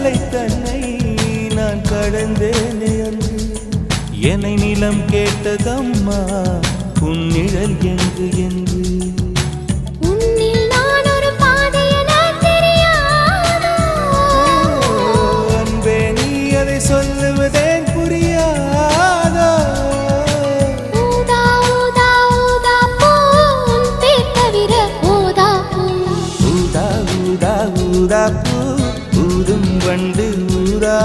எல்லை தன்னை நான் கடந்தேனே அன்று என்னை நிலம் கேட்டதம்மா உன் நிழல் என்று என்று அன்பே நீ அதை சொல்லுவதேன் புரியாதோ ஊதா ஊதா ஊதா பூ ஊதும் வண்டு ஊதா